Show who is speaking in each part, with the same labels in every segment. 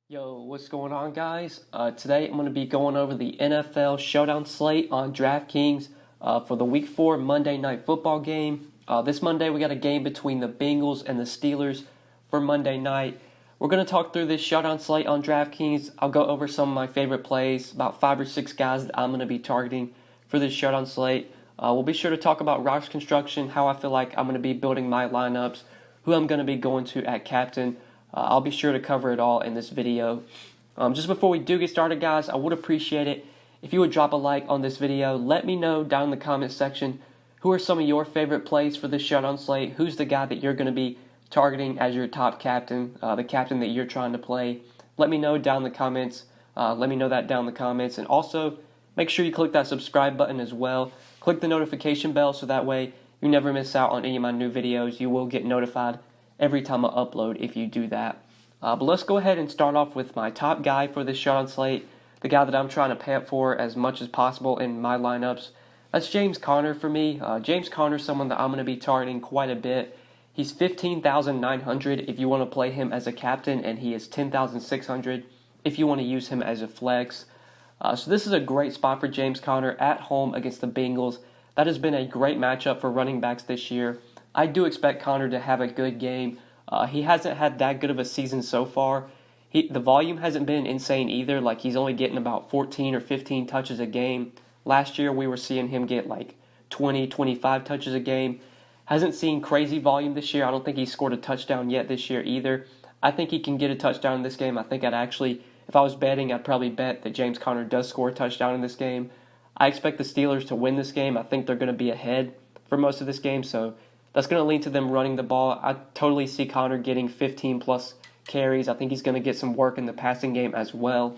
Speaker 1: Yo, what's going on, guys? Today I'm going to be going over the NFL Showdown slate on DraftKings for the Week 4 Monday Night Football game. This Monday we got a game between the Bengals and the Steelers for Monday night. We're going to talk through this Showdown slate on DraftKings. I'll go over some of my favorite plays, about 5 or 6 guys that I'm going to be targeting for this Showdown slate. We'll be sure to talk about roster construction, how I feel like I'm going to be building my lineups, who I'm going to be going to at captain. I'll be sure to cover it all in this video. Just before we do get started, guys, I would appreciate it if you would drop a like on this video. Let me know down in the comments section who are some of your favorite plays for this showdown slate. Who's the guy that you're going to be targeting as your top captain, the captain that you're trying to play. Let me know down in the comments. And also, make sure you click that subscribe button as well. Click the notification bell so that way you never miss out on any of my new videos. You will get notified every time I upload if you do that. But let's go ahead and start off with my top guy for this showdown slate, the guy that I'm trying to pay up for as much as possible in my lineups. That's James Conner for me. James Conner is someone that I'm going to be targeting quite a bit. He's 15,900 if you want to play him as a captain, and he is 10,600 if you want to use him as a flex. So this is a great spot for James Conner at home against the Bengals. That has been a great matchup for running backs this year. I do expect Conner to have a good game. He hasn't had that good of a season so far. The volume hasn't been insane either. Like, he's only getting about 14 or 15 touches a game. Last year, we were seeing him get like 20, 25 touches a game. Hasn't seen crazy volume this year. I don't think he's scored a touchdown yet this year either. I think he can get a touchdown in this game. I think if I was betting, I'd probably bet that James Conner does score a touchdown in this game. I expect the Steelers to win this game. I think they're going to be ahead for most of this game, so that's going to lean to them running the ball. I totally see Conner getting 15-plus carries. I think he's going to get some work in the passing game as well.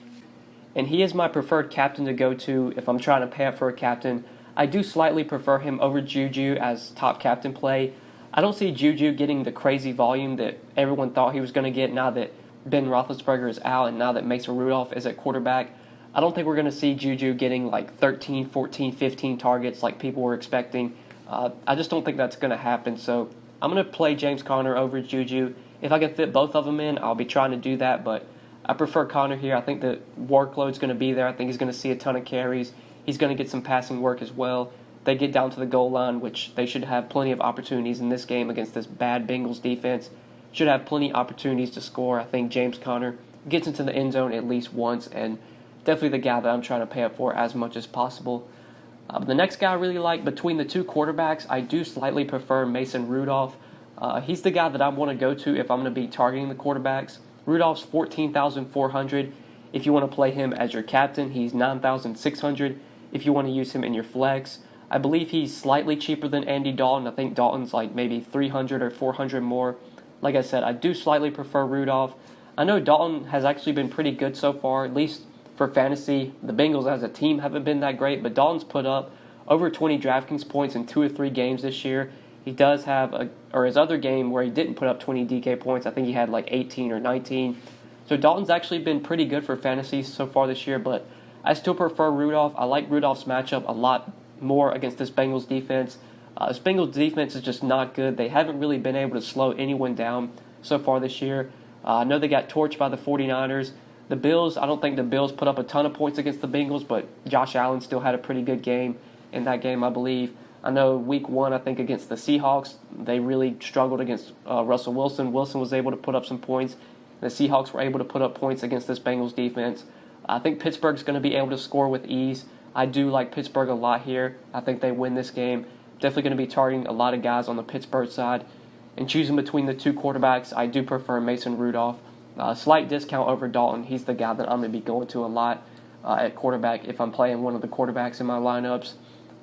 Speaker 1: And he is my preferred captain to go to if I'm trying to pay up for a captain. I do slightly prefer him over Juju as top captain play. I don't see Juju getting the crazy volume that everyone thought he was going to get now that Ben Roethlisberger is out and now that Mason Rudolph is at quarterback. I don't think we're going to see Juju getting like 13, 14, 15 targets like people were expecting. I just don't think that's going to happen, so I'm going to play James Conner over Juju. If I can fit both of them in, I'll be trying to do that, but I prefer Conner here. I think the workload's going to be there. I think he's going to see a ton of carries. He's going to get some passing work as well. They get down to the goal line, which they should have plenty of opportunities in this game against this bad Bengals defense. Should have plenty of opportunities to score. I think James Conner gets into the end zone at least once, and definitely the guy that I'm trying to pay up for as much as possible. The next guy I really like between the two quarterbacks, I do slightly prefer Mason Rudolph. He's the guy that I want to go to if I'm going to be targeting the quarterbacks. Rudolph's 14,400 if you want to play him as your captain. He's 9,600 if you want to use him in your flex. I believe he's slightly cheaper than Andy Dalton. I think Dalton's like maybe 300 or 400 more. Like I said, I do slightly prefer Rudolph. I know Dalton has actually been pretty good so far, at least for fantasy. The Bengals as a team haven't been that great, but Dalton's put up over 20 DraftKings points in 2 or 3 games this year. He does have his other game where he didn't put up 20 DK points, I think he had like 18 or 19. So Dalton's actually been pretty good for fantasy so far this year, but I still prefer Rudolph. I like Rudolph's matchup a lot more against this Bengals defense. This Bengals defense is just not good. They haven't really been able to slow anyone down so far this year. I know they got torched by the 49ers. The Bills, I don't think the Bills put up a ton of points against the Bengals, but Josh Allen still had a pretty good game in that game, I believe. I know week 1, I think, against the Seahawks, they really struggled against Russell Wilson. Wilson was able to put up some points. The Seahawks were able to put up points against this Bengals defense. I think Pittsburgh's going to be able to score with ease. I do like Pittsburgh a lot here. I think they win this game. Definitely going to be targeting a lot of guys on the Pittsburgh side. And choosing between the two quarterbacks, I do prefer Mason Rudolph. Slight discount over Dalton. He's the guy that I'm going to be going to a lot at quarterback if I'm playing one of the quarterbacks in my lineups.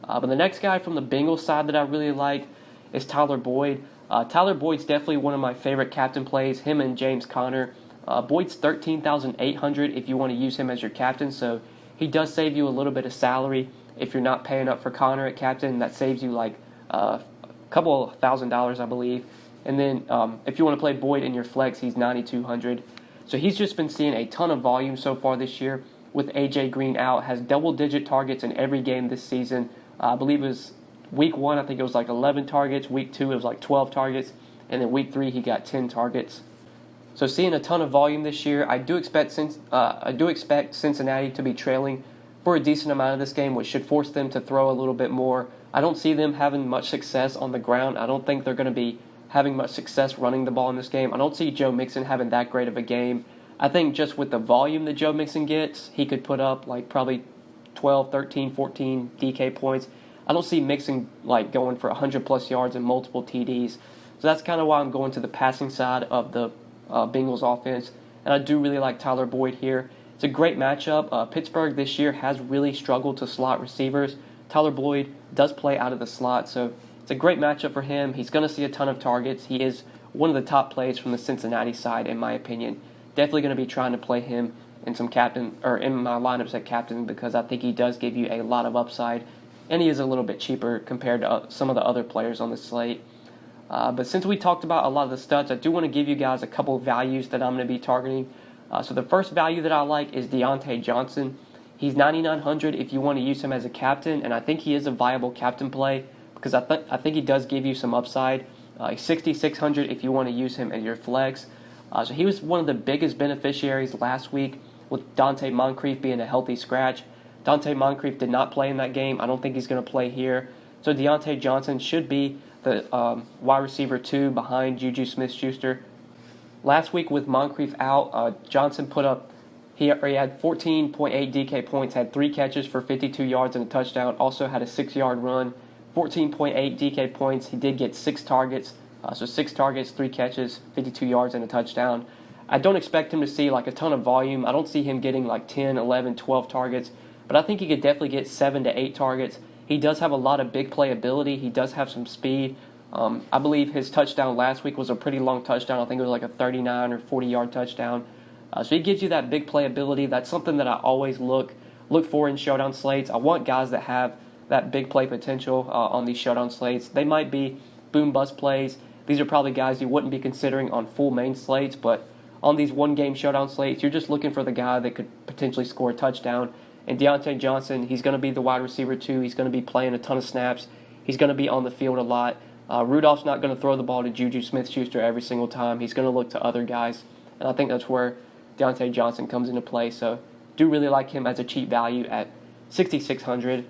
Speaker 1: But the next guy from the Bengals side that I really like is Tyler Boyd. Tyler Boyd's definitely one of my favorite captain plays, him and James Conner. Boyd's 13,800 if you want to use him as your captain, so he does save you a little bit of salary if you're not paying up for Conner at captain. That saves you like a couple $1,000, I believe. And then if you want to play Boyd in your flex, he's 9,200. So he's just been seeing a ton of volume so far this year with A.J. Green out. Has double-digit targets in every game this season. I believe it was week 1, I think it was like 11 targets. Week 2, it was like 12 targets. And then week 3, he got 10 targets. So seeing a ton of volume this year, I do expect Cincinnati to be trailing for a decent amount of this game, which should force them to throw a little bit more. I don't see them having much success on the ground. I don't think they're going to be having much success running the ball in this game. I don't see Joe Mixon having that great of a game. I think just with the volume that Joe Mixon gets, he could put up like probably 12, 13, 14 DK points. I don't see Mixon like going for 100-plus yards and multiple TDs. So that's kind of why I'm going to the passing side of the Bengals offense. And I do really like Tyler Boyd here. It's a great matchup. Pittsburgh this year has really struggled to slot receivers. Tyler Boyd does play out of the slot, so it's a great matchup for him. He's going to see a ton of targets. He is one of the top plays from the Cincinnati side, in my opinion. Definitely going to be trying to play him in some captain or in my lineups at captain because I think he does give you a lot of upside, and he is a little bit cheaper compared to some of the other players on the slate. But since we talked about a lot of the studs, I do want to give you guys a couple of values that I'm going to be targeting. So the first value that I like is Deante Johnson. He's 9,900 if you want to use him as a captain, and I think he is a viable captain play because I think he does give you some upside. 6,600 if you want to use him as your flex. So he was one of the biggest beneficiaries last week with Dante Moncrief being a healthy scratch. Dante Moncrief did not play in that game. I don't think he's going to play here. So Deante Johnson should be the wide receiver 2 behind Juju Smith-Schuster. Last week with Moncrief out, Johnson put up, he had 14.8 DK points, had 3 catches for 52 yards and a touchdown, also had a 6-yard run, 14.8 DK points. He did get 6 targets, so 6 targets, 3 catches, 52 yards and a touchdown. I don't expect him to see like a ton of volume. I don't see him getting like 10, 11, 12 targets, but I think he could definitely get 7 to 8 targets. He does have a lot of big play ability. He does have some speed. I believe his touchdown last week was a pretty long touchdown. I think it was like a 39 or 40-yard touchdown. So he gives you that big play ability. That's something that I always look for in showdown slates. I want guys that have that big play potential on these showdown slates. They might be boom-bust plays. These are probably guys you wouldn't be considering on full main slates, but on these one-game showdown slates, you're just looking for the guy that could potentially score a touchdown. And Deante Johnson, he's going to be the wide receiver too. He's going to be playing a ton of snaps. He's going to be on the field a lot. Rudolph's not going to throw the ball to Juju Smith-Schuster every single time. He's going to look to other guys, and I think that's where Deante Johnson comes into play. So do really like him as a cheap value at 6,600.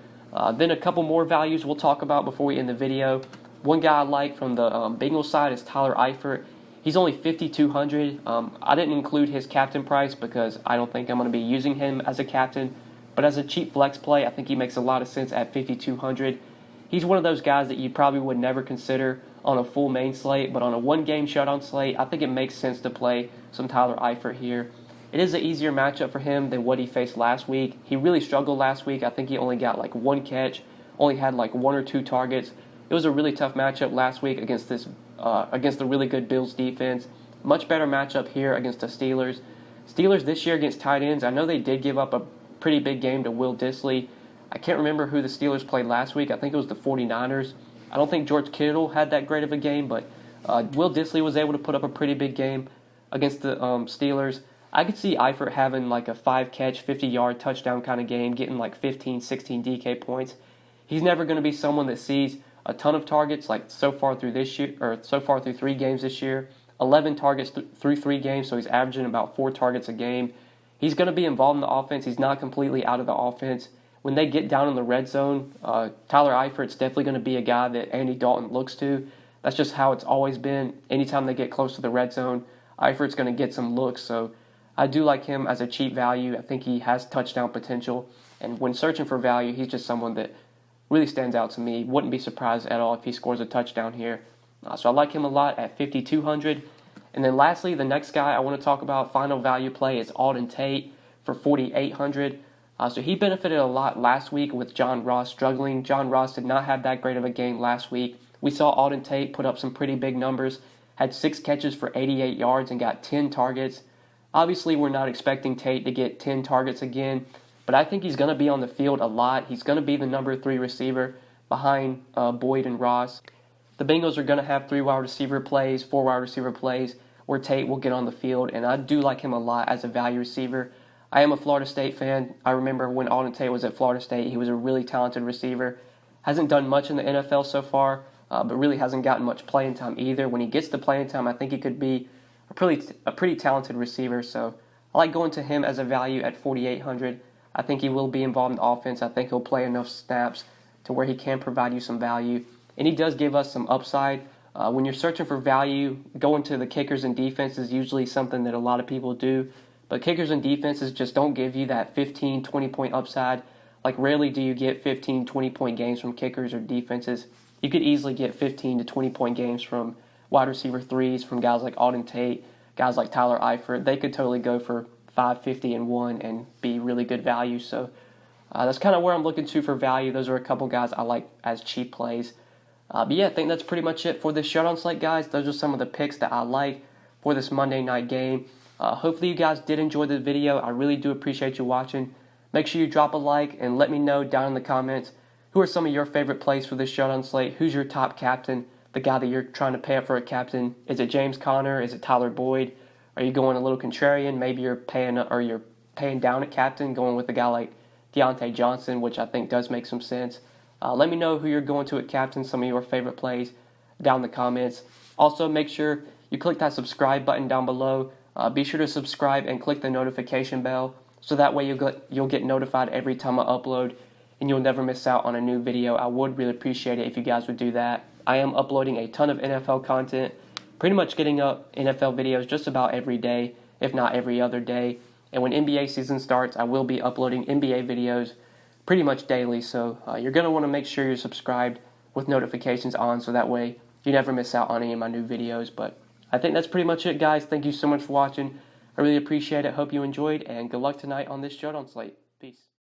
Speaker 1: Then a couple more values we'll talk about before we end the video. One guy I like from the Bengals side is Tyler Eifert. He's only 5,200. I didn't include his captain price because I don't think I'm going to be using him as a captain. But as a cheap flex play, I think he makes a lot of sense at 5,200. He's one of those guys that you probably would never consider on a full main slate, but on a one-game showdown slate, I think it makes sense to play some Tyler Eifert here. It is an easier matchup for him than what he faced last week. He really struggled last week. I think he only got like 1 catch, only had like 1 or 2 targets. It was a really tough matchup last week against the really good Bills defense. Much better matchup here against the Steelers. Steelers this year against tight ends, I know they did give up a pretty big game to Will Dissly. I can't remember who the Steelers played last week. I think it was the 49ers. I don't think George Kittle had that great of a game, but Will Dissly was able to put up a pretty big game against the Steelers. I could see Eifert having like a 5-catch, 50-yard touchdown kind of game, getting like 15, 16 DK points. He's never going to be someone that sees a ton of targets like so far through 3 games this year. 11 targets through 3 games, so he's averaging about 4 targets a game. He's going to be involved in the offense. He's not completely out of the offense. When they get down in the red zone, Tyler Eifert's definitely going to be a guy that Andy Dalton looks to. That's just how it's always been. Anytime they get close to the red zone, Eifert's going to get some looks. So I do like him as a cheap value. I think he has touchdown potential. And when searching for value, he's just someone that really stands out to me. Wouldn't be surprised at all if he scores a touchdown here. So I like him a lot at 5,200. And then lastly, the next guy I want to talk about, final value play, is Alden Tate for 4,800. So he benefited a lot last week with John Ross struggling. John Ross did not have that great of a game last week. We saw Alden Tate put up some pretty big numbers, had 6 catches for 88 yards and got 10 targets. Obviously, we're not expecting Tate to get 10 targets again, but I think he's going to be on the field a lot. He's going to be the number 3 receiver behind Boyd and Ross. The Bengals are going to have 3 wide receiver plays, 4 wide receiver plays, where Tate will get on the field, and I do like him a lot as a value receiver. I am a Florida State fan. I remember when Alden Tate was at Florida State, he was a really talented receiver. Hasn't done much in the NFL so far, but really hasn't gotten much playing time either. When he gets to playing time, I think he could be a pretty talented receiver. So I like going to him as a value at 4,800. I think he will be involved in the offense. I think he'll play enough snaps to where he can provide you some value. And he does give us some upside. When you're searching for value, going to the kickers and defense is usually something that a lot of people do. But kickers and defenses just don't give you that 15, 20-point upside. Like, rarely do you get 15, 20-point games from kickers or defenses. You could easily get 15 to 20-point games from wide receiver threes, from guys like Tate, guys like Tyler Eifert. They could totally go for 550 and 1 and be really good value. So that's kind of where I'm looking to for value. Those are a couple guys I like as cheap plays. But yeah, I think that's pretty much it for this showdown slate, guys. Those are some of the picks that I like for this Monday night game. Hopefully you guys did enjoy the video. I really do appreciate you watching. Make sure you drop a like and let me know down in the comments who are some of your favorite plays for this showdown slate. Who's your top captain, the guy that you're trying to pay up for a captain? Is it James Conner? Is it Tyler Boyd? Are you going a little contrarian? Maybe you're paying down at captain, going with a guy like Deante Johnson, which I think does make some sense. Let me know who you're going to at captain, some of your favorite plays down in the comments. Also, make sure you click that subscribe button down below. Be sure to subscribe and click the notification bell so that way you'll get notified every time I upload and you'll never miss out on a new video. I would really appreciate it if you guys would do that. I am uploading a ton of NFL content, pretty much getting up NFL videos just about every day, if not every other day. And when NBA season starts, I will be uploading NBA videos pretty much daily. So you're going to want to make sure you're subscribed with notifications on so that way you never miss out on any of my new videos. But I think that's pretty much it, guys. Thank you so much for watching. I really appreciate it. Hope you enjoyed, and good luck tonight on this showdown slate. Peace.